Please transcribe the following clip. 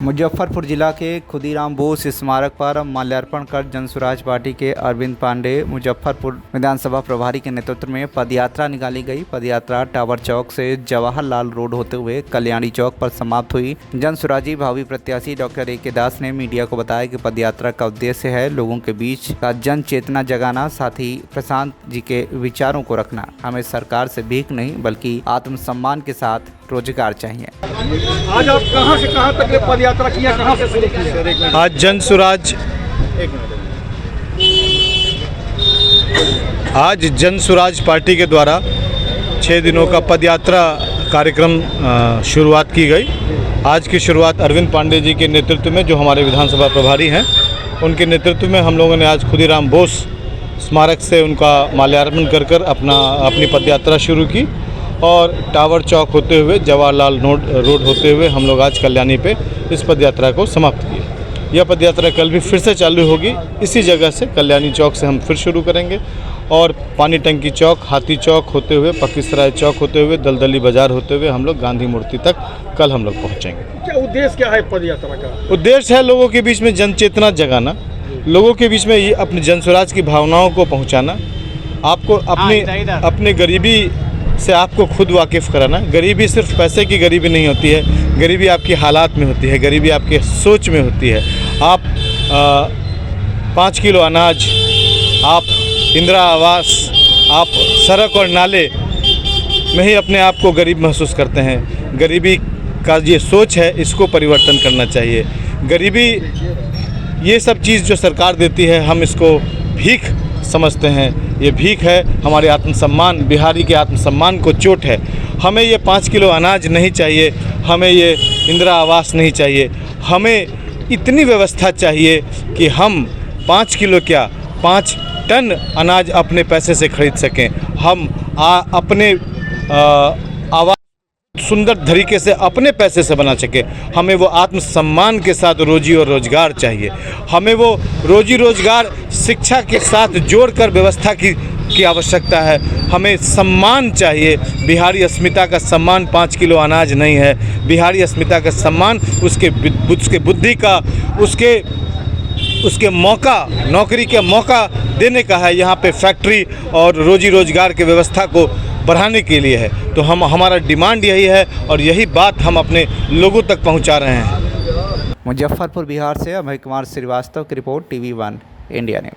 मुजफ्फरपुर जिला के खुदीराम बोस स्मारक पर माल्यार्पण कर जनसुराज पार्टी के अरविंद पांडे मुजफ्फरपुर विधानसभा प्रभारी के नेतृत्व में पदयात्रा निकाली गई। पदयात्रा टावर चौक से जवाहरलाल रोड होते हुए कल्याणी चौक पर समाप्त हुई। जनसुराजी भावी प्रत्याशी डॉक्टर ए.के. दास ने मीडिया को बताया कि पदयात्रा का उद्देश्य है लोगों के बीच का जन चेतना जगाना, साथ ही प्रशांत जी के विचारों को रखना। हमें सरकार से भीख नहीं बल्कि आत्मसम्मान के साथ रोजगार चाहिए। आज आप कहां से कहां तक ये पदयात्रा किया, कहां से शुरू किया? आज जनसुराज पार्टी के द्वारा 6 दिनों का पदयात्रा कार्यक्रम शुरुआत की गई। आज की शुरुआत अरविंद पांडे जी के नेतृत्व में, जो हमारे विधानसभा प्रभारी हैं, उनके नेतृत्व में हम लोगों ने आज खुदीराम बोस स्मारक से उनका माल्यार्पण कर अपनी पदयात्रा शुरू की और टावर चौक होते हुए जवाहरलाल रोड होते हुए हम लोग आज कल्याणी पे इस पदयात्रा को समाप्त किए। यह पदयात्रा कल भी फिर से चालू होगी। इसी जगह से कल्याणी चौक से हम फिर शुरू करेंगे और पानी टंकी चौक, हाथी चौक होते हुए, पक्कीसराय चौक होते हुए, दलदली बाजार होते हुए हम लोग गांधी मूर्ति तक कल हम लोग पहुँचेंगे। क्या उद्देश्य क्या है पदयात्रा का? उद्देश्य है लोगों के बीच में जन चेतना जगाना, लोगों के बीच में ये अपने जनसुराज की भावनाओं को पहुँचाना, आपको अपनी गरीबी से आपको खुद वाकिफ़ कराना। गरीबी सिर्फ पैसे की गरीबी नहीं होती है, गरीबी आपकी हालात में होती है, गरीबी आपके सोच में होती है। आप 5 किलो अनाज, आप इंदिरा आवास, आप सड़क और नाले में ही अपने आप को गरीब महसूस करते हैं। गरीबी का ये सोच है, इसको परिवर्तन करना चाहिए। गरीबी ये सब चीज़ जो सरकार देती है, हम इसको भीख समझते हैं। ये भीख है, हमारे आत्मसम्मान, बिहारी के आत्मसम्मान को चोट है। हमें ये 5 किलो अनाज नहीं चाहिए, हमें ये इंदिरा आवास नहीं चाहिए। हमें इतनी व्यवस्था चाहिए कि हम 5 किलो क्या 5 टन अनाज अपने पैसे से खरीद सकें। हम अपने आवास सुंदर तरीके से अपने पैसे से बना सके। हमें वो आत्मसम्मान के साथ रोजी और रोजगार चाहिए। हमें वो रोजी रोजगार शिक्षा के साथ जोड़कर व्यवस्था की आवश्यकता है। हमें सम्मान चाहिए। बिहारी अस्मिता का सम्मान 5 किलो अनाज नहीं है। बिहारी अस्मिता का सम्मान उसके बुद्धि का, उसके मौका, नौकरी के मौका देने का है। यहाँ पे फैक्ट्री और रोजी रोजगार की व्यवस्था को बढ़ाने के लिए है। तो हमारा डिमांड यही है और यही बात हम अपने लोगों तक पहुंचा रहे हैं। मुजफ्फरपुर बिहार से अभय कुमार श्रीवास्तव की रिपोर्ट, TV1 इंडिया न्यूज।